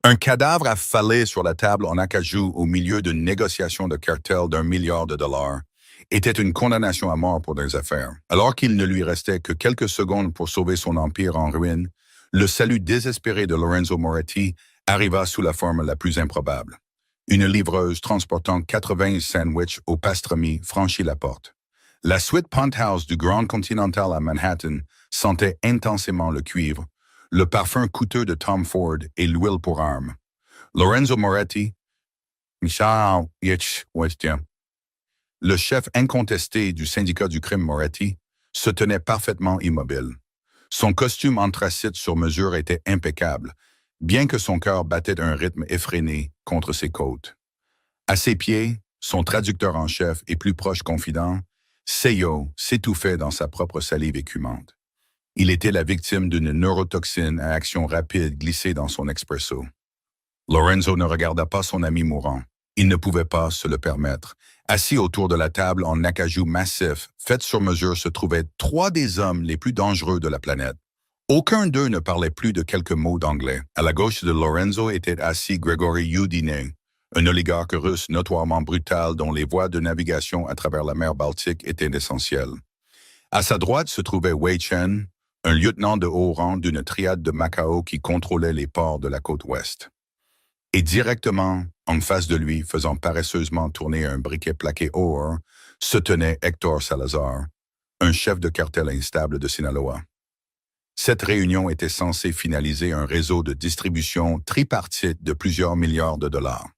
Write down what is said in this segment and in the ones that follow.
Un cadavre affalé sur la table en acajou au milieu d'une négociation de cartel d'1 milliard de dollars était une condamnation à mort pour des affaires. Alors qu'il ne lui restait que quelques secondes pour sauver son empire en ruine, le salut désespéré de Lorenzo Moretti arriva sous la forme la plus improbable. Une livreuse transportant 80 sandwichs au pastrami franchit la porte. La suite penthouse du Grand Continental à Manhattan sentait intensément le cuivre, le parfum coûteux de Tom Ford et l'huile pour armes. Lorenzo Moretti, le chef incontesté du syndicat du crime Moretti, se tenait parfaitement immobile. Son costume anthracite sur mesure était impeccable, bien que son cœur battait d'un rythme effréné contre ses côtes. À ses pieds, son traducteur en chef et plus proche confident, Seyo s'étouffait dans sa propre salive écumante. Il était la victime d'une neurotoxine à action rapide glissée dans son expresso. Lorenzo ne regarda pas son ami mourant. Il ne pouvait pas se le permettre. Assis autour de la table en acajou massif, faite sur mesure, se trouvaient 3 des hommes les plus dangereux de la planète. Aucun d'eux ne parlait plus de quelques mots d'anglais. À la gauche de Lorenzo était assis Grigory Yudine, un oligarque russe notoirement brutal dont les voies de navigation à travers la mer Baltique étaient essentielles. À sa droite se trouvait Wei Chen, un lieutenant de haut rang d'une triade de Macao qui contrôlait les ports de la côte ouest. Et directement, en face de lui, faisant paresseusement tourner un briquet plaqué or, se tenait Héctor Salazar, un chef de cartel instable de Sinaloa. Cette réunion était censée finaliser un réseau de distribution tripartite de plusieurs milliards de dollars.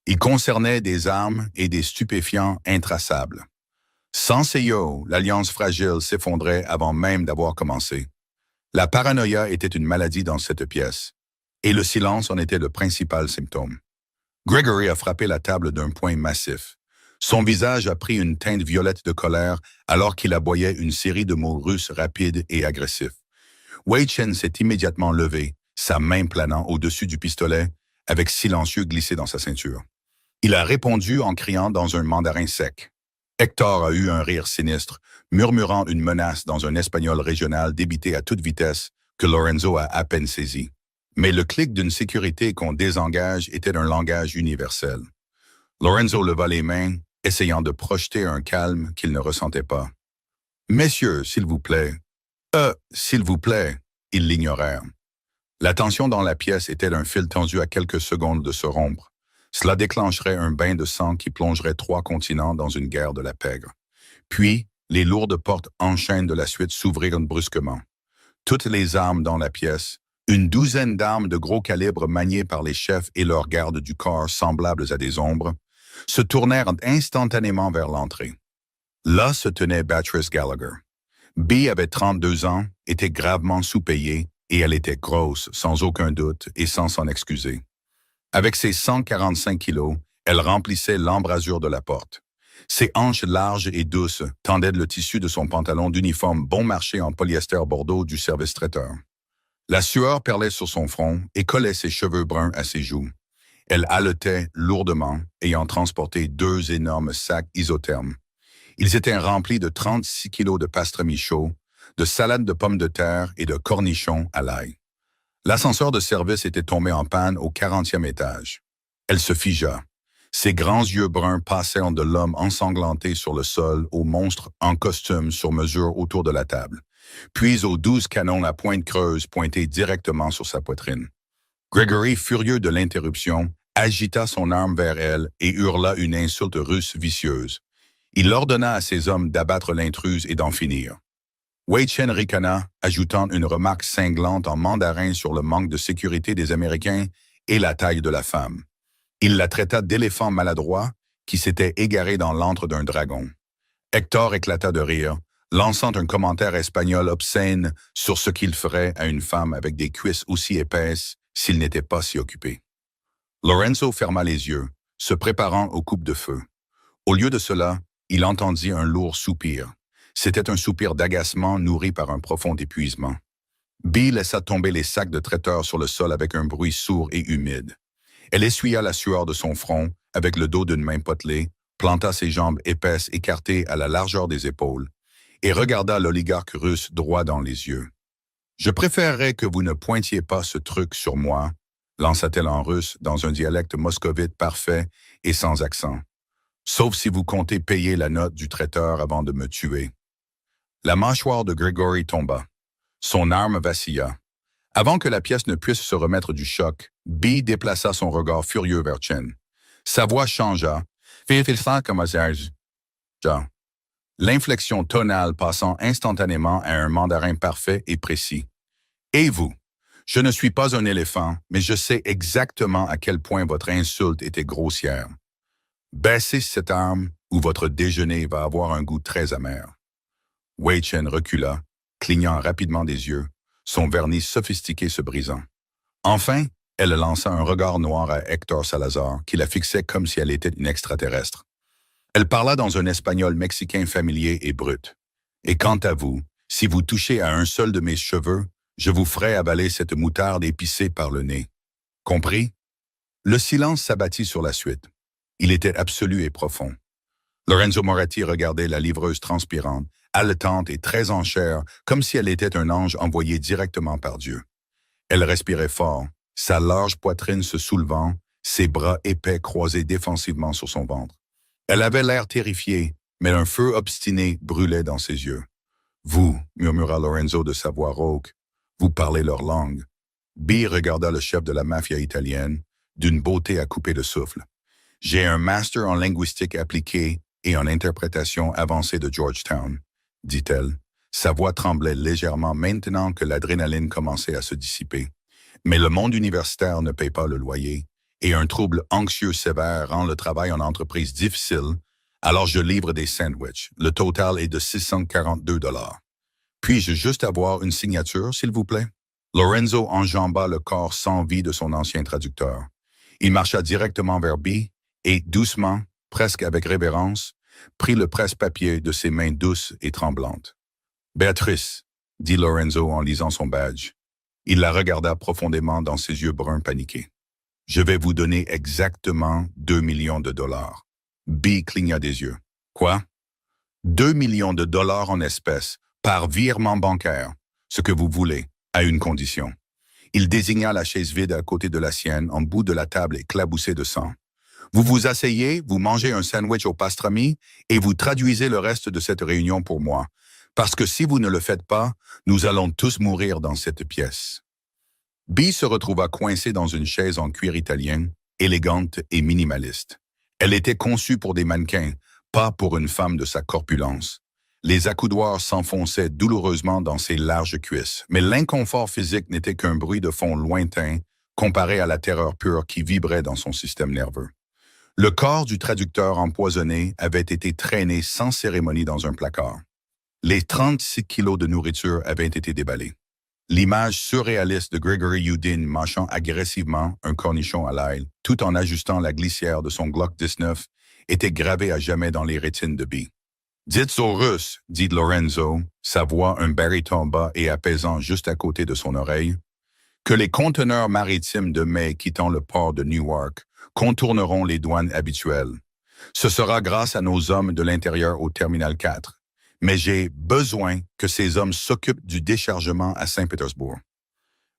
Il concernait des armes et des stupéfiants intraçables. Sans Seyo, l'alliance fragile s'effondrait avant même d'avoir commencé. La paranoïa était une maladie dans cette pièce, et le silence en était le principal symptôme. Gregory a frappé la table d'un poing massif. Son visage a pris une teinte violette de colère alors qu'il aboyait une série de mots russes rapides et agressifs. Wei Chen s'est immédiatement levé, sa main planant au-dessus du pistolet, avec silencieux glissé dans sa ceinture. Il a répondu en criant dans un mandarin sec. Héctor a eu un rire sinistre, murmurant une menace dans un espagnol régional débité à toute vitesse que Lorenzo a à peine saisi. Mais le clic d'une sécurité qu'on désengage était d'un langage universel. Lorenzo leva les mains, essayant de projeter un calme qu'il ne ressentait pas. « Messieurs, s'il vous plaît. S'il vous plaît. » Ils l'ignorèrent. La tension dans la pièce était d'un fil tendu à quelques secondes de se rompre. Cela déclencherait un bain de sang qui plongerait 3 continents dans une guerre de la pègre. Puis, les lourdes portes en chaîne de la suite s'ouvrirent brusquement. Toutes les armes dans la pièce, une douzaine d'armes de gros calibre maniées par les chefs et leurs gardes du corps semblables à des ombres, se tournèrent instantanément vers l'entrée. Là se tenait Beatrice Gallagher. Bee avait 32 ans, était gravement sous-payée, et elle était grosse, sans aucun doute, et sans s'en excuser. Avec ses 145 kilos, elle remplissait l'embrasure de la porte. Ses hanches larges et douces tendaient le tissu de son pantalon d'uniforme bon marché en polyester bordeaux du service traiteur. La sueur perlait sur son front et collait ses cheveux bruns à ses joues. Elle haletait lourdement, ayant transporté 2 énormes sacs isothermes. Ils étaient remplis de 36 kilos de pastrami chaud, de salade de pommes de terre et de cornichons à l'ail. L'ascenseur de service était tombé en panne au 40e étage. Elle se figea. Ses grands yeux bruns passèrent de l'homme ensanglanté sur le sol au monstre en costume sur mesure autour de la table, puis aux 12 canons à pointe creuse pointés directement sur sa poitrine. Gregory, furieux de l'interruption, agita son arme vers elle et hurla une insulte russe vicieuse. Il ordonna à ses hommes d'abattre l'intruse et d'en finir. Wei Chen ricana, ajoutant une remarque cinglante en mandarin sur le manque de sécurité des Américains et la taille de la femme. Il la traita d'éléphant maladroit qui s'était égaré dans l'antre d'un dragon. Héctor éclata de rire, lançant un commentaire espagnol obscène sur ce qu'il ferait à une femme avec des cuisses aussi épaisses s'il n'était pas si occupé. Lorenzo ferma les yeux, se préparant aux coupes de feu. Au lieu de cela, il entendit un lourd soupir. C'était un soupir d'agacement nourri par un profond épuisement. Bee laissa tomber les sacs de traiteur sur le sol avec un bruit sourd et humide. Elle essuya la sueur de son front avec le dos d'une main potelée, planta ses jambes épaisses écartées à la largeur des épaules et regarda l'oligarque russe droit dans les yeux. « Je préférerais que vous ne pointiez pas ce truc sur moi. » lança-t-elle en russe dans un dialecte moscovite parfait et sans accent. Sauf si vous comptez payer la note du traiteur avant de me tuer. La mâchoire de Gregory tomba. Son arme vacilla. Avant que la pièce ne puisse se remettre du choc, Bee déplaça son regard furieux vers Chen. Sa voix changea. L'inflexion tonale passant instantanément à un mandarin parfait et précis. Et vous? Je ne suis pas un éléphant, mais je sais exactement à quel point votre insulte était grossière. Baissez cette arme ou votre déjeuner va avoir un goût très amer. Wei Chen recula, clignant rapidement des yeux, son vernis sophistiqué se brisant. Enfin, elle lança un regard noir à Hector Salazar, qui la fixait comme si elle était une extraterrestre. Elle parla dans un espagnol mexicain familier et brut. Et quant à vous, si vous touchez à un seul de mes cheveux, je vous ferai avaler cette moutarde épicée par le nez. Compris? Le silence s'abattit sur la suite. Il était absolu et profond. Lorenzo Moretti regardait la livreuse transpirante, haletante et très en chair, comme si elle était un ange envoyé directement par Dieu. Elle respirait fort, sa large poitrine se soulevant, ses bras épais croisés défensivement sur son ventre. Elle avait l'air terrifiée, mais un feu obstiné brûlait dans ses yeux. « Vous, » murmura Lorenzo de sa voix rauque, « vous parlez leur langue. » Bee regarda le chef de la mafia italienne, d'une beauté à couper le souffle. « J'ai un master en linguistique appliquée et en interprétation avancée de Georgetown, » dit-elle. Sa voix tremblait légèrement maintenant que l'adrénaline commençait à se dissiper. Mais le monde universitaire ne paye pas le loyer, et un trouble anxieux sévère rend le travail en entreprise difficile, alors je livre des sandwichs. Le total est de 642 $. Puis-je juste avoir une signature, s'il vous plaît? Lorenzo enjamba le corps sans vie de son ancien traducteur. Il marcha directement vers Bee et, doucement, presque avec révérence, prit le presse-papier de ses mains douces et tremblantes. « Béatrice », dit Lorenzo en lisant son badge. Il la regarda profondément dans ses yeux bruns paniqués. « Je vais vous donner exactement 2 millions de dollars. » Bee cligna des yeux. « Quoi? » 2 millions de dollars en espèces, par virement bancaire, ce que vous voulez, à une condition. Il désigna la chaise vide à côté de la sienne, en bout de la table éclaboussée de sang. Vous vous asseyez, vous mangez un sandwich au pastrami et vous traduisez le reste de cette réunion pour moi. Parce que si vous ne le faites pas, nous allons tous mourir dans cette pièce. Bee se retrouva coincée dans une chaise en cuir italien, élégante et minimaliste. Elle était conçue pour des mannequins, pas pour une femme de sa corpulence. Les accoudoirs s'enfonçaient douloureusement dans ses larges cuisses, mais l'inconfort physique n'était qu'un bruit de fond lointain comparé à la terreur pure qui vibrait dans son système nerveux. Le corps du traducteur empoisonné avait été traîné sans cérémonie dans un placard. Les 36 kilos de nourriture avaient été déballés. L'image surréaliste de Gregory Yudin mâchant agressivement un cornichon à l'ail, tout en ajustant la glissière de son Glock 19, était gravée à jamais dans les rétines de Bee. « Dites aux Russes, » dit Lorenzo, sa voix un baryton bas et apaisant juste à côté de son oreille, « que les conteneurs maritimes de mai quittant le port de Newark contourneront les douanes habituelles. Ce sera grâce à nos hommes de l'intérieur au Terminal 4. Mais j'ai besoin que ces hommes s'occupent du déchargement à Saint-Pétersbourg. »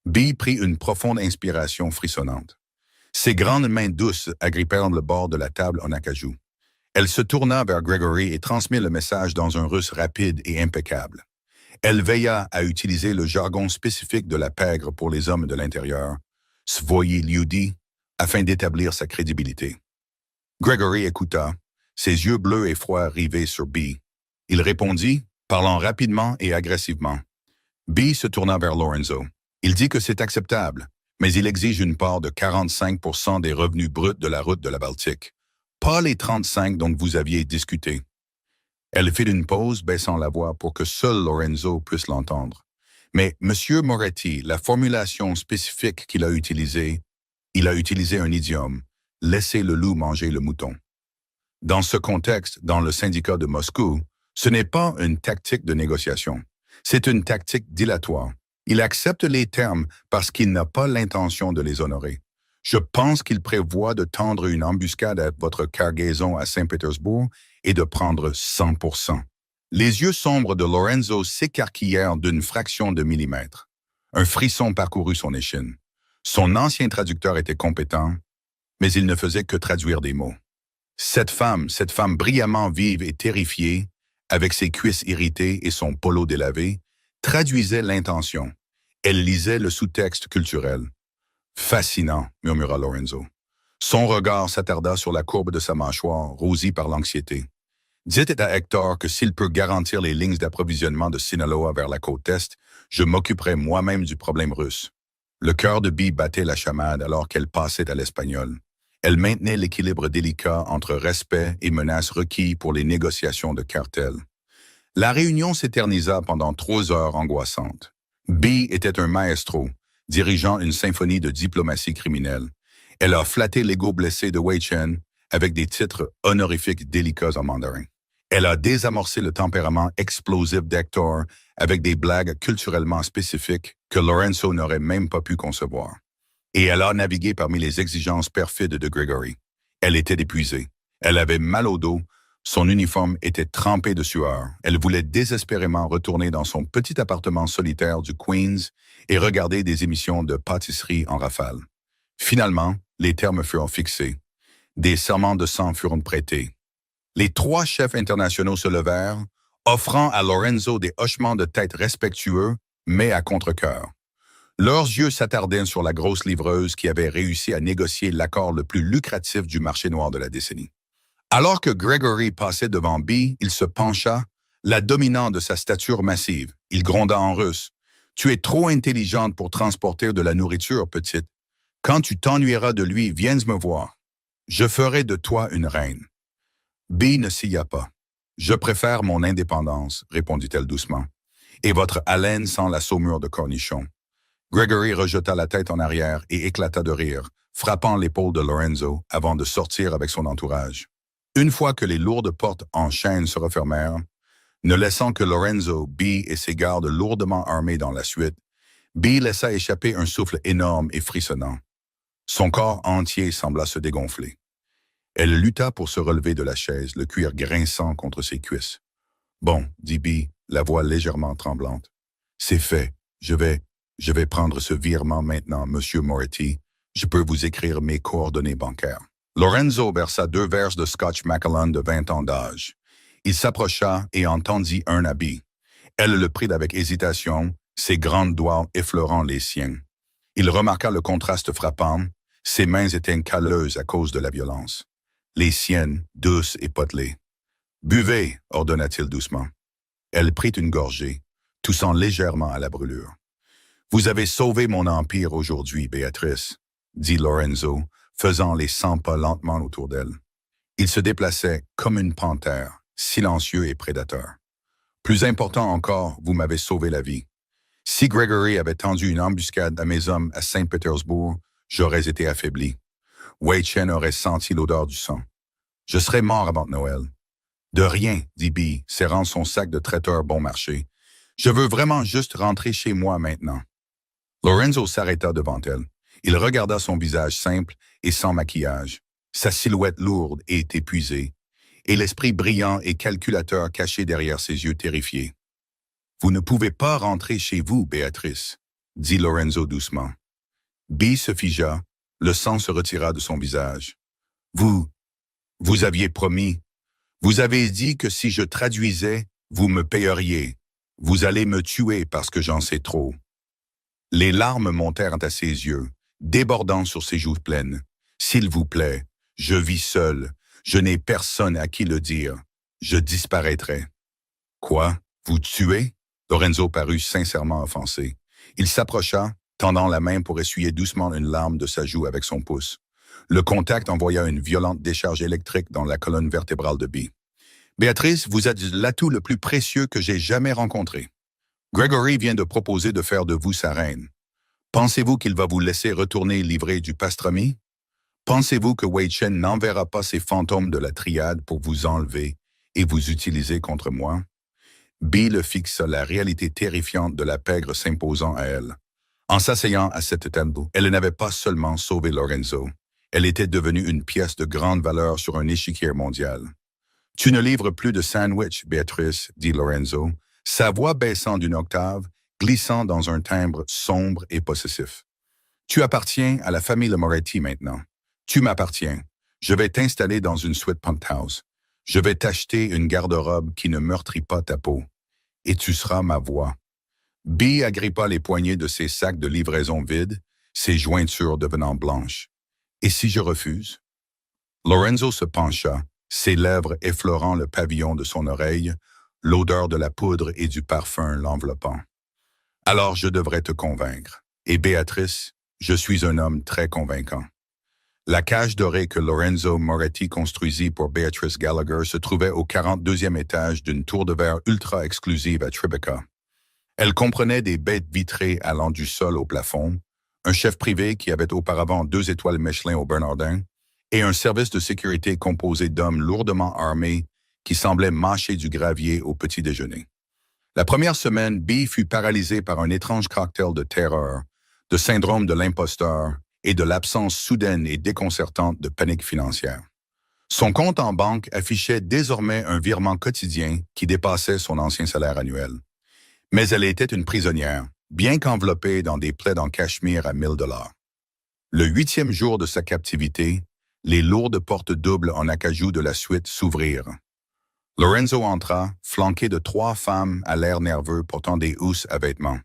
Bee prit une profonde inspiration frissonnante. Ses grandes mains douces agrippèrent le bord de la table en acajou. Elle se tourna vers Gregory et transmit le message dans un russe rapide et impeccable. Elle veilla à utiliser le jargon spécifique de la pègre pour les hommes de l'intérieur, Svoyi Lyudi, afin d'établir sa crédibilité. Gregory écouta, ses yeux bleus et froids rivés sur Bee. Il répondit, parlant rapidement et agressivement. Bee se tourna vers Lorenzo. Il dit que c'est acceptable, mais il exige une part de 45% des revenus bruts de la route de la Baltique, pas les 35 dont vous aviez discuté. Elle fit une pause, baissant la voix pour que seul Lorenzo puisse l'entendre. Mais Monsieur Moretti, la formulation spécifique qu'il a utilisée, il a utilisé un idiome, laissez le loup manger le mouton. Dans ce contexte, dans le syndicat de Moscou, ce n'est pas une tactique de négociation, c'est une tactique dilatoire. Il accepte les termes parce qu'il n'a pas l'intention de les honorer. Je pense qu'il prévoit de tendre une embuscade à votre cargaison à Saint-Pétersbourg et de prendre 100%. Les yeux sombres de Lorenzo s'écarquillèrent d'une fraction de millimètre. Un frisson parcourut son échine. Son ancien traducteur était compétent, mais il ne faisait que traduire des mots. Cette femme brillamment vive et terrifiée, avec ses cuisses irritées et son polo délavé, traduisait l'intention. Elle lisait le sous-texte culturel. Fascinant, murmura Lorenzo. Son regard s'attarda sur la courbe de sa mâchoire, rosie par l'anxiété. Dites à Hector que s'il peut garantir les lignes d'approvisionnement de Sinaloa vers la côte Est, je m'occuperai moi-même du problème russe. Le cœur de Bee battait la chamade alors qu'elle passait à l'espagnol. Elle maintenait l'équilibre délicat entre respect et menaces requis pour les négociations de cartel. La réunion s'éternisa pendant 3 heures angoissantes. Bee était un maestro, dirigeant une symphonie de diplomatie criminelle. Elle a flatté l'ego blessé de Wei Chen avec des titres honorifiques délicats en mandarin. Elle a désamorcé le tempérament explosif d'Hector avec des blagues culturellement spécifiques que Lorenzo n'aurait même pas pu concevoir. Et elle a navigué parmi les exigences perfides de Gregory. Elle était épuisée. Elle avait mal au dos. Son uniforme était trempé de sueur. Elle voulait désespérément retourner dans son petit appartement solitaire du Queens et regarder des émissions de pâtisserie en rafale. Finalement, les termes furent fixés. Des serments de sang furent prêtés. Les 3 chefs internationaux se levèrent, offrant à Lorenzo des hochements de tête respectueux, mais à contre-cœur. Leurs yeux s'attardaient sur la grosse livreuse qui avait réussi à négocier l'accord le plus lucratif du marché noir de la décennie. Alors que Gregory passait devant Bee, il se pencha, la dominant de sa stature massive. Il gronda en russe. « Tu es trop intelligente pour transporter de la nourriture, petite. Quand tu t'ennuieras de lui, viens me voir. Je ferai de toi une reine. » Bee ne sia pas. « Je préfère mon indépendance, » répondit-elle doucement. « Et votre haleine sent la saumure de cornichon. » Gregory rejeta la tête en arrière et éclata de rire, frappant l'épaule de Lorenzo avant de sortir avec son entourage. Une fois que les lourdes portes en chêne se refermèrent, ne laissant que Lorenzo, Bee et ses gardes lourdement armés dans la suite, Bee laissa échapper un souffle énorme et frissonnant. Son corps entier sembla se dégonfler. Elle lutta pour se relever de la chaise, le cuir grinçant contre ses cuisses. « Bon, » dit Bee, la voix légèrement tremblante. « C'est fait. Je vais prendre ce virement maintenant, Monsieur Moretti. Je peux vous écrire mes coordonnées bancaires. » Lorenzo versa 2 verres de Scotch Macallan de 20 ans d'âge. Il s'approcha et en tendit un à Bee. Elle le prit avec hésitation, ses grands doigts effleurant les siens. Il remarqua le contraste frappant. Ses mains étaient calleuses à cause de la violence. Les siennes, douces et potelées. « Buvez, » ordonna-t-il doucement. Elle prit une gorgée, toussant légèrement à la brûlure. « Vous avez sauvé mon empire aujourd'hui, Béatrice, » dit Lorenzo, faisant les 100 pas lentement autour d'elle. Il se déplaçait comme une panthère, silencieux et prédateur. « Plus important encore, vous m'avez sauvé la vie. Si Gregory avait tendu une embuscade à mes hommes à Saint-Pétersbourg, j'aurais été affaibli. Wei Chen aurait senti l'odeur du sang. Je serais mort avant Noël. »« De rien, » dit Bee, serrant son sac de traiteur bon marché. « Je veux vraiment juste rentrer chez moi maintenant. » Lorenzo s'arrêta devant elle. Il regarda son visage simple et sans maquillage, sa silhouette lourde et épuisée, et l'esprit brillant et calculateur caché derrière ses yeux terrifiés. « Vous ne pouvez pas rentrer chez vous, Béatrice, » dit Lorenzo doucement. Bee se figea, le sang se retira de son visage. « Vous aviez promis. Vous avez dit que si je traduisais, vous me payeriez. Vous allez me tuer parce que j'en sais trop. » Les larmes montèrent à ses yeux, débordant sur ses joues pleines. « S'il vous plaît, je vis seul. Je n'ai personne à qui le dire. Je disparaîtrai. »« Quoi? Vous tuer? » Lorenzo parut sincèrement offensé. Il s'approcha, tendant la main pour essuyer doucement une larme de sa joue avec son pouce. Le contact envoya une violente décharge électrique dans la colonne vertébrale de Bee. « Béatrice, vous êtes l'atout le plus précieux que j'ai jamais rencontré. Gregory vient de proposer de faire de vous sa reine. Pensez-vous qu'il va vous laisser retourner livrer du pastrami? Pensez-vous que Wei Chen n'enverra pas ses fantômes de la triade pour vous enlever et vous utiliser contre moi? » Bee le fixa, la réalité terrifiante de la pègre s'imposant à elle. En s'asseyant à cette table, elle n'avait pas seulement sauvé Lorenzo, elle était devenue une pièce de grande valeur sur un échiquier mondial. « Tu ne livres plus de sandwich, Béatrice, » dit Lorenzo, sa voix baissant d'une octave, glissant dans un timbre sombre et possessif. Tu appartiens à la famille Le Moretti maintenant. Tu m'appartiens. Je vais t'installer dans une suite penthouse. Je vais t'acheter une garde-robe qui ne meurtrit pas ta peau. Et tu seras ma voix. B agrippa les poignées de ses sacs de livraison vides, ses jointures devenant blanches. Et si je refuse? Lorenzo se pencha, ses lèvres effleurant le pavillon de son oreille, l'odeur de la poudre et du parfum l'enveloppant. Alors je devrais te convaincre. Et Béatrice, je suis un homme très convaincant. La cage dorée que Lorenzo Moretti construisit pour Beatrice Gallagher se trouvait au 42e étage d'une tour de verre ultra exclusive à Tribeca. Elle comprenait des baies vitrées allant du sol au plafond, un chef privé qui avait auparavant 2 étoiles Michelin au Bernardin, et un service de sécurité composé d'hommes lourdement armés qui semblaient mâcher du gravier au petit déjeuner. La première semaine, B fut paralysée par un étrange cocktail de terreur, de syndrome de l'imposteur et de l'absence soudaine et déconcertante de panique financière. Son compte en banque affichait désormais un virement quotidien qui dépassait son ancien salaire annuel. Mais elle était une prisonnière, bien qu'enveloppée dans des plaids en cachemire à 1 000 $. Le 8e jour de sa captivité, les lourdes portes doubles en acajou de la suite s'ouvrirent. Lorenzo entra, flanqué de 3 femmes à l'air nerveux portant des housses à vêtements.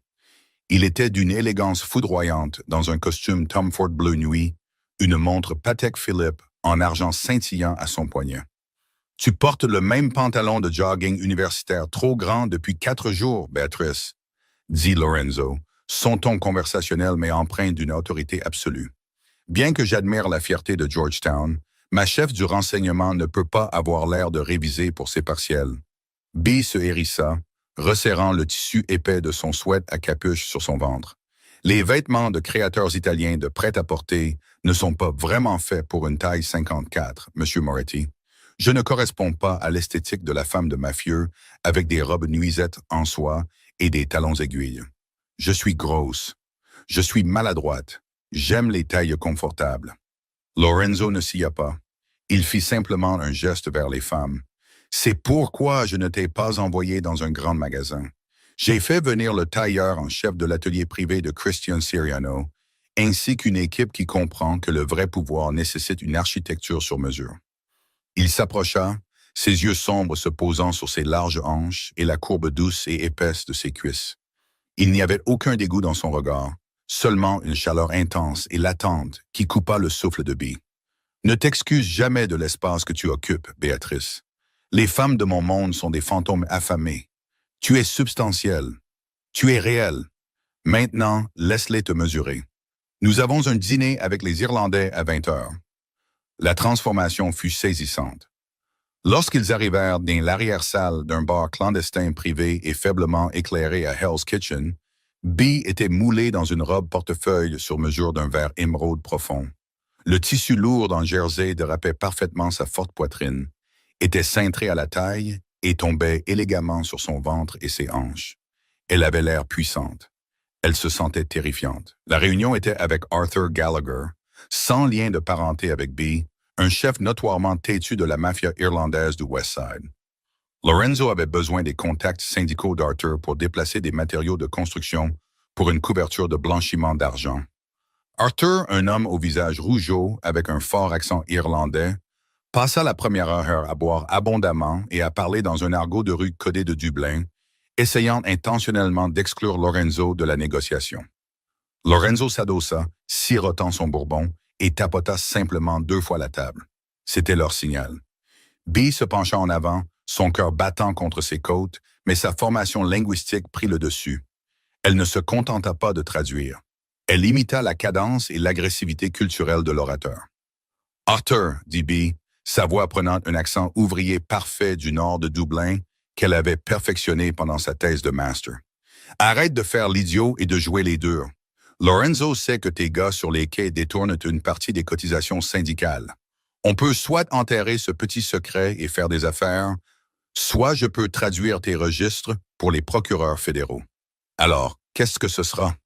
Il était d'une élégance foudroyante dans un costume Tom Ford bleu nuit, une montre Patek Philippe en argent scintillant à son poignet. « Tu portes le même pantalon de jogging universitaire trop grand depuis 4 jours, Béatrice, » dit Lorenzo, son ton conversationnel mais empreint d'une autorité absolue. Bien que j'admire la fierté de Georgetown, ma chef du renseignement ne peut pas avoir l'air de réviser pour ses partiels. B se hérissa, resserrant le tissu épais de son sweat à capuche sur son ventre. Les vêtements de créateurs italiens de prêt-à-porter ne sont pas vraiment faits pour une taille 54, Monsieur Moretti. Je ne corresponds pas à l'esthétique de la femme de mafieux avec des robes nuisettes en soie et des talons aiguilles. Je suis grosse. Je suis maladroite. J'aime les tailles confortables. Lorenzo ne s'y a pas. Il fit simplement un geste vers les femmes. C'est pourquoi je ne t'ai pas envoyé dans un grand magasin. J'ai fait venir le tailleur en chef de l'atelier privé de Christian Siriano, ainsi qu'une équipe qui comprend que le vrai pouvoir nécessite une architecture sur mesure. Il s'approcha, ses yeux sombres se posant sur ses larges hanches et la courbe douce et épaisse de ses cuisses. Il n'y avait aucun dégoût dans son regard, seulement une chaleur intense et latente qui coupa le souffle de B. Ne t'excuse jamais de l'espace que tu occupes, Béatrice. Les femmes de mon monde sont des fantômes affamés. Tu es substantielle. Tu es réelle. Maintenant, laisse-les te mesurer. Nous avons un dîner avec les Irlandais à 20 heures. La transformation fut saisissante. Lorsqu'ils arrivèrent dans l'arrière-salle d'un bar clandestin privé et faiblement éclairé à Hell's Kitchen, B était moulé dans une robe portefeuille sur mesure d'un vert émeraude profond. Le tissu lourd en jersey dérapait parfaitement sa forte poitrine, était cintré à la taille et tombait élégamment sur son ventre et ses hanches. Elle avait l'air puissante. Elle se sentait terrifiante. La réunion était avec Arthur Gallagher, sans lien de parenté avec B, un chef notoirement têtu de la mafia irlandaise du West Side. Lorenzo avait besoin des contacts syndicaux d'Arthur pour déplacer des matériaux de construction pour une couverture de blanchiment d'argent. Arthur, un homme au visage rougeau avec un fort accent irlandais, passa la première heure à boire abondamment et à parler dans un argot de rue codé de Dublin, essayant intentionnellement d'exclure Lorenzo de la négociation. Lorenzo s'adossa, sirotant son bourbon, et tapota simplement 2 fois la table. C'était leur signal. B se pencha en avant, son cœur battant contre ses côtes, mais sa formation linguistique prit le dessus. Elle ne se contenta pas de traduire. Elle imita la cadence et l'agressivité culturelle de l'orateur. « Arthur, dit B, sa voix prenant un accent ouvrier parfait du nord de Dublin qu'elle avait perfectionné pendant sa thèse de master. Arrête de faire l'idiot et de jouer les durs. Lorenzo sait que tes gars sur les quais détournent une partie des cotisations syndicales. On peut soit enterrer ce petit secret et faire des affaires, soit je peux traduire tes registres pour les procureurs fédéraux. Alors, qu'est-ce que ce sera? »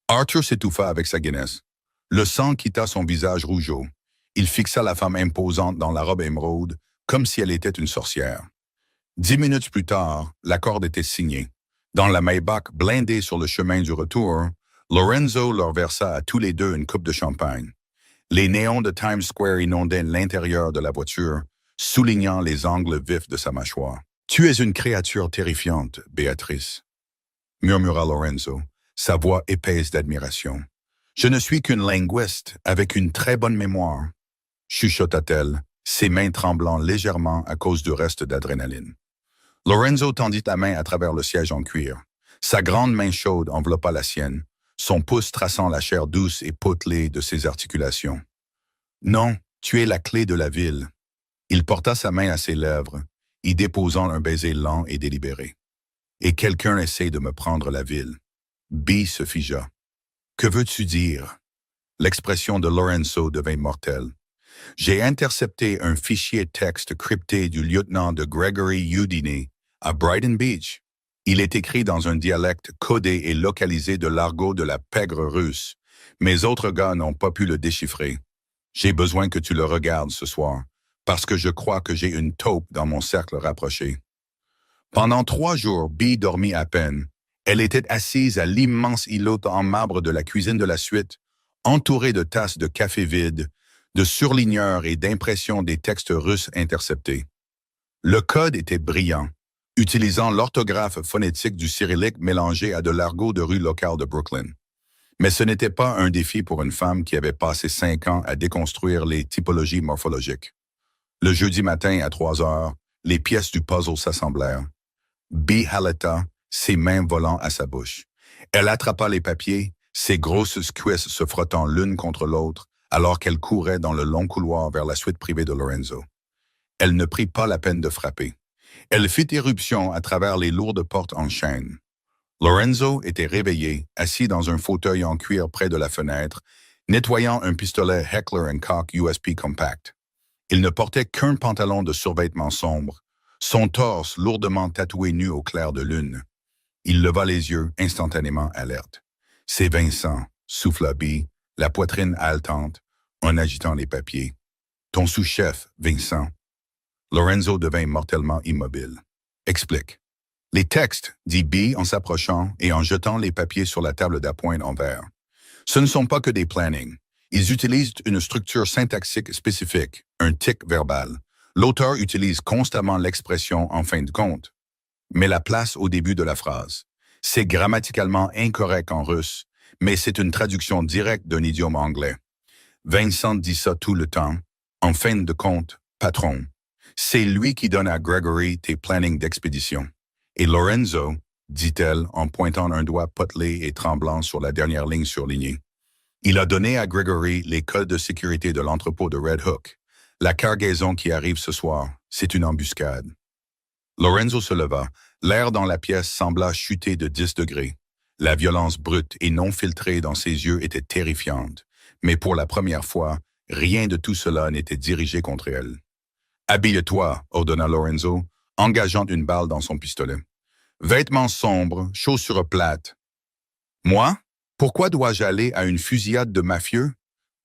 Arthur s'étouffa avec sa Guinness. Le sang quitta son visage rougeau. Il fixa la femme imposante dans la robe émeraude, comme si elle était une sorcière. 10 minutes plus tard, l'accord était signé. Dans la Maybach blindée sur le chemin du retour, Lorenzo leur versa à tous les deux une coupe de champagne. Les néons de Times Square inondaient l'intérieur de la voiture, soulignant les angles vifs de sa mâchoire. « Tu es une créature terrifiante, Béatrice, » murmura Lorenzo, sa voix épaisse d'admiration. « Je ne suis qu'une linguiste avec une très bonne mémoire, » chuchota-t-elle, ses mains tremblant légèrement à cause du reste d'adrénaline. Lorenzo tendit la main à travers le siège en cuir. Sa grande main chaude enveloppa la sienne, son pouce traçant la chair douce et potelée de ses articulations. « Non, tu es la clé de la ville. » Il porta sa main à ses lèvres, y déposant un baiser lent et délibéré. « Et quelqu'un essaie de me prendre la ville. » B se figea. « Que veux-tu dire? » L'expression de Lorenzo devint mortelle. « J'ai intercepté un fichier texte crypté du lieutenant de Gregory Houdini à Brighton Beach. Il est écrit dans un dialecte codé et localisé de l'argot de la pègre russe. Mes autres gars n'ont pas pu le déchiffrer. J'ai besoin que tu le regardes ce soir, parce que je crois que j'ai une taupe dans mon cercle rapproché. » Pendant 3 jours, Bee dormit à peine. Elle était assise à l'immense îlot en marbre de la cuisine de la suite, entourée de tasses de café vides, de surligneurs et d'impressions des textes russes interceptés. Le code était brillant, utilisant l'orthographe phonétique du cyrillique mélangé à de l'argot de rue locale de Brooklyn. Mais ce n'était pas un défi pour une femme qui avait passé 5 ans à déconstruire les typologies morphologiques. Le jeudi matin à 3 heures, les pièces du puzzle s'assemblèrent. Bee haleta, ses mains volant à sa bouche. Elle attrapa les papiers, ses grosses cuisses se frottant l'une contre l'autre, alors qu'elle courait dans le long couloir vers la suite privée de Lorenzo. Elle ne prit pas la peine de frapper. Elle fit éruption à travers les lourdes portes en chêne. Lorenzo était réveillé, assis dans un fauteuil en cuir près de la fenêtre, nettoyant un pistolet Heckler & Koch USP Compact. Il ne portait qu'un pantalon de survêtement sombre, son torse lourdement tatoué nu au clair de lune. Il leva les yeux, instantanément alerte. « C'est Vincent », souffla Bee, la poitrine haletante, en agitant les papiers. « Ton sous-chef, Vincent. » Lorenzo devint mortellement immobile. « Explique. » « Les textes, dit Bee en s'approchant et en jetant les papiers sur la table d'appoint en verre. Ce ne sont pas que des plannings. Ils utilisent une structure syntaxique spécifique, un tic verbal. L'auteur utilise constamment l'expression « en fin de compte », mais la place au début de la phrase. C'est grammaticalement incorrect en russe, mais c'est une traduction directe d'un idiome anglais. Vincent dit ça tout le temps. En fin de compte, patron. C'est lui qui donne à Gregory tes plannings d'expédition. Et Lorenzo, dit-elle en pointant un doigt potelé et tremblant sur la dernière ligne surlignée. Il a donné à Gregory les codes de sécurité de l'entrepôt de Red Hook. La cargaison qui arrive ce soir, c'est une embuscade. Lorenzo se leva. L'air dans la pièce sembla chuter de 10 degrés. La violence brute et non filtrée dans ses yeux était terrifiante. Mais pour la première fois, rien de tout cela n'était dirigé contre elle. « Habille-toi », ordonna Lorenzo, engageant une balle dans son pistolet. « Vêtements sombres, chaussures plates. »« Moi? Pourquoi dois-je aller à une fusillade de mafieux? »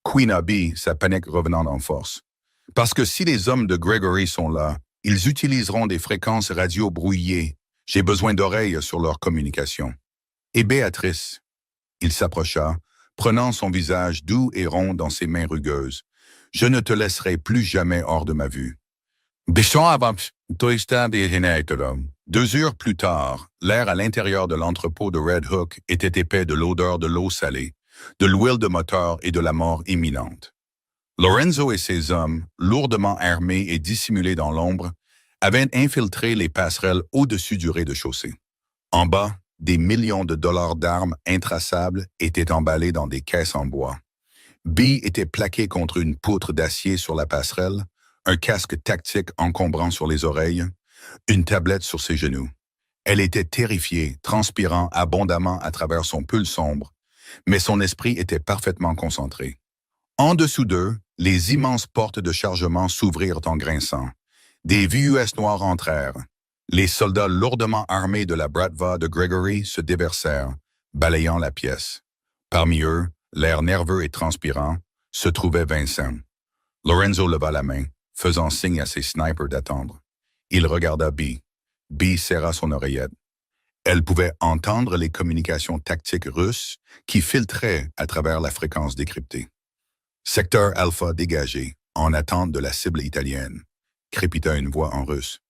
Queena Bee, sa panique revenant en force. « Parce que si les hommes de Gregory sont là, ils utiliseront des fréquences radio brouillées. J'ai besoin d'oreilles sur leur communication. » Et Béatrice? Il s'approcha, prenant son visage doux et rond dans ses mains rugueuses. « Je ne te laisserai plus jamais hors de ma vue. » 2 heures plus tard, l'air à l'intérieur de l'entrepôt de Red Hook était épais de l'odeur de l'eau salée, de l'huile de moteur et de la mort imminente. Lorenzo et ses hommes, lourdement armés et dissimulés dans l'ombre, avaient infiltré les passerelles au-dessus du rez-de-chaussée. En bas, des millions de dollars d'armes intraçables étaient emballés dans des caisses en bois. Bee était plaqué contre une poutre d'acier sur la passerelle, un casque tactique encombrant sur les oreilles, une tablette sur ses genoux. Elle était terrifiée, transpirant abondamment à travers son pull sombre, mais son esprit était parfaitement concentré. En dessous d'eux, les immenses portes de chargement s'ouvrirent en grinçant. Des VUS noirs entrèrent. Les soldats lourdement armés de la Bratva de Gregory se déversèrent, balayant la pièce. Parmi eux, l'air nerveux et transpirant, se trouvait Vincent. Lorenzo leva la main, faisant signe à ses snipers d'attendre. Il regarda Bee. Bee serra son oreillette. Elle pouvait entendre les communications tactiques russes qui filtraient à travers la fréquence décryptée. Secteur Alpha dégagé, en attente de la cible italienne, crépita une voix en russe.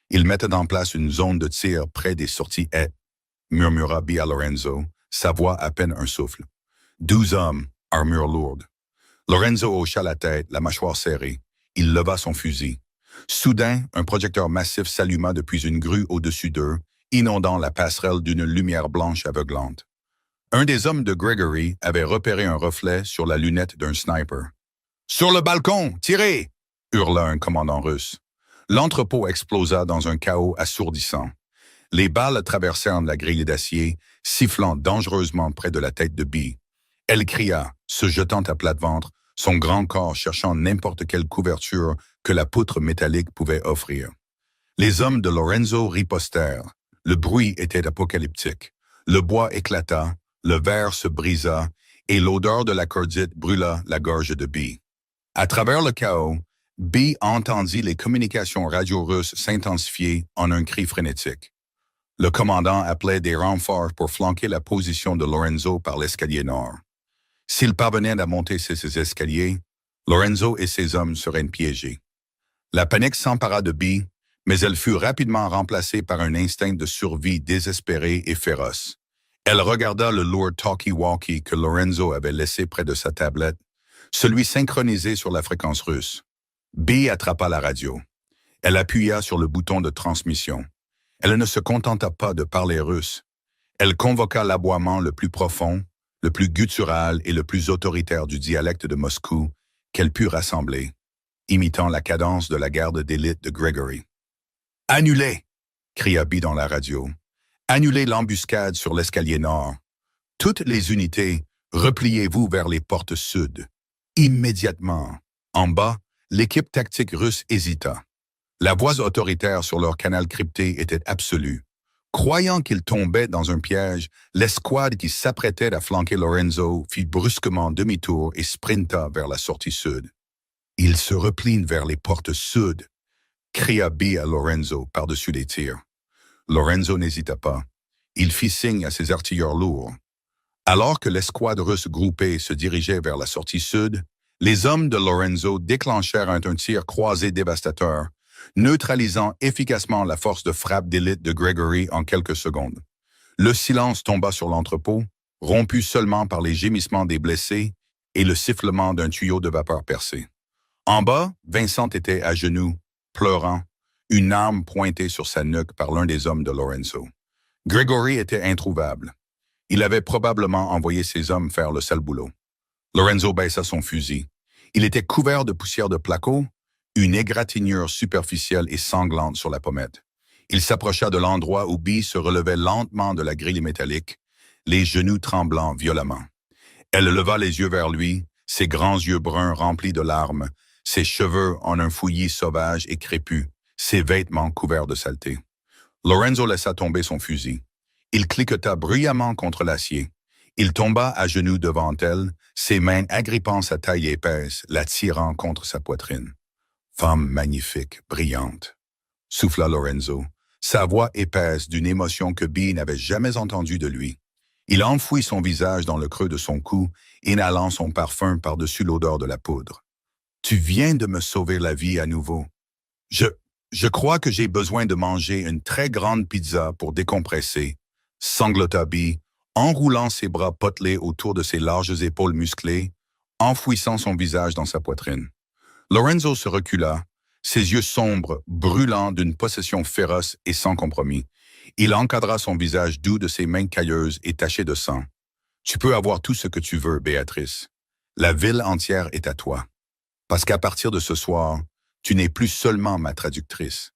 Ils mettent en place une zone de tir près des sorties haies, murmura B. à Lorenzo, sa voix à peine un souffle. 12 hommes, armure lourde. Lorenzo hocha la tête, la mâchoire serrée. Il leva son fusil. Soudain, un projecteur massif s'alluma depuis une grue au-dessus d'eux, inondant la passerelle d'une lumière blanche aveuglante. Un des hommes de Gregory avait repéré un reflet sur la lunette d'un sniper. « Sur le balcon, tirez !» hurla un commandant russe. L'entrepôt explosa dans un chaos assourdissant. Les balles traversèrent la grille d'acier, sifflant dangereusement près de la tête de Bee. Elle cria, se jetant à plat ventre, son grand corps cherchant n'importe quelle couverture que la poutre métallique pouvait offrir. Les hommes de Lorenzo ripostèrent. Le bruit était apocalyptique. Le bois éclata, le verre se brisa, et l'odeur de la cordite brûla la gorge de Bee. À travers le chaos, Bee entendit les communications radio russes s'intensifier en un cri frénétique. Le commandant appelait des renforts pour flanquer la position de Lorenzo par l'escalier nord. S'il parvenait à monter ces escaliers, Lorenzo et ses hommes seraient piégés. La panique s'empara de Bee, mais elle fut rapidement remplacée par un instinct de survie désespéré et féroce. Elle regarda le lourd talkie-walkie que Lorenzo avait laissé près de sa tablette, celui synchronisé sur la fréquence russe. Bee attrapa la radio. Elle appuya sur le bouton de transmission. Elle ne se contenta pas de parler russe. Elle convoqua l'aboiement le plus profond, le plus guttural et le plus autoritaire du dialecte de Moscou qu'elle put rassembler, imitant la cadence de la garde d'élite de Gregory. « Annulez !» cria Bee dans la radio. « Annulez l'embuscade sur l'escalier nord. Toutes les unités, repliez-vous vers les portes sud. Immédiatement. » En bas, l'équipe tactique russe hésita. La voix autoritaire sur leur canal crypté était absolue. Croyant qu'ils tombaient dans un piège, l'escouade qui s'apprêtait à flanquer Lorenzo fit brusquement demi-tour et sprinta vers la sortie sud. « Ils se replient vers les portes sud !» cria Bee à Lorenzo par-dessus les tirs. Lorenzo n'hésita pas. Il fit signe à ses artilleurs lourds. Alors que l'escouade russe groupée se dirigeait vers la sortie sud, les hommes de Lorenzo déclenchèrent un tir croisé dévastateur, neutralisant efficacement la force de frappe d'élite de Gregory en quelques secondes. Le silence tomba sur l'entrepôt, rompu seulement par les gémissements des blessés et le sifflement d'un tuyau de vapeur percé. En bas, Vincent était à genoux, pleurant, une arme pointée sur sa nuque par l'un des hommes de Lorenzo. Gregory était introuvable. Il avait probablement envoyé ses hommes faire le sale boulot. Lorenzo baissa son fusil. Il était couvert de poussière de placo, une égratignure superficielle et sanglante sur la pommette. Il s'approcha de l'endroit où Bee se relevait lentement de la grille métallique, les genoux tremblant violemment. Elle leva les yeux vers lui, ses grands yeux bruns remplis de larmes, ses cheveux en un fouillis sauvage et crépus, ses vêtements couverts de saleté. Lorenzo laissa tomber son fusil. Il cliqueta bruyamment contre l'acier. Il tomba à genoux devant elle, ses mains agrippant sa taille épaisse, la tirant contre sa poitrine. « Femme magnifique, brillante », souffla Lorenzo, sa voix épaisse d'une émotion que Bee n'avait jamais entendue de lui. Il enfouit son visage dans le creux de son cou, inhalant son parfum par-dessus l'odeur de la poudre. « Tu viens de me sauver la vie à nouveau. Je crois que j'ai besoin de manger une très grande pizza pour décompresser, » sanglota Bee, enroulant ses bras potelés autour de ses larges épaules musclées, enfouissant son visage dans sa poitrine. Lorenzo se recula, ses yeux sombres, brûlants d'une possession féroce et sans compromis. Il encadra son visage doux de ses mains cailleuses et tachées de sang. « Tu peux avoir tout ce que tu veux, Béatrice. La ville entière est à toi. Parce qu'à partir de ce soir, tu n'es plus seulement ma traductrice. »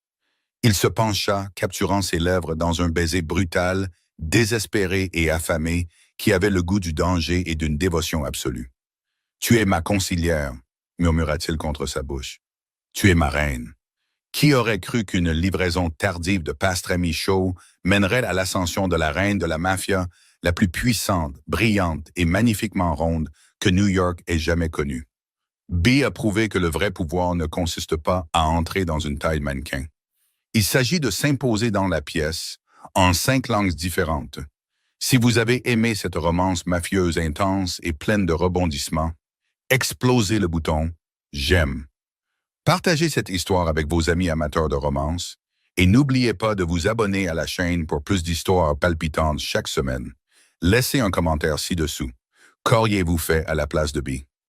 Il se pencha, capturant ses lèvres dans un baiser brutal, désespéré et affamé, qui avait le goût du danger et d'une dévotion absolue. « Tu es ma concilière, » murmura-t-il contre sa bouche. « Tu es ma reine. » Qui aurait cru qu'une livraison tardive de pastrami chaud mènerait à l'ascension de la reine de la mafia, la plus puissante, brillante et magnifiquement ronde que New York ait jamais connue? Bee a prouvé que le vrai pouvoir ne consiste pas à entrer dans une taille mannequin. Il s'agit de s'imposer dans la pièce, en 5 langues différentes. Si vous avez aimé cette romance mafieuse intense et pleine de rebondissements, explosez le bouton « J'aime ». Partagez cette histoire avec vos amis amateurs de romance et n'oubliez pas de vous abonner à la chaîne pour plus d'histoires palpitantes chaque semaine. Laissez un commentaire ci-dessous. Qu'auriez-vous fait à la place de B?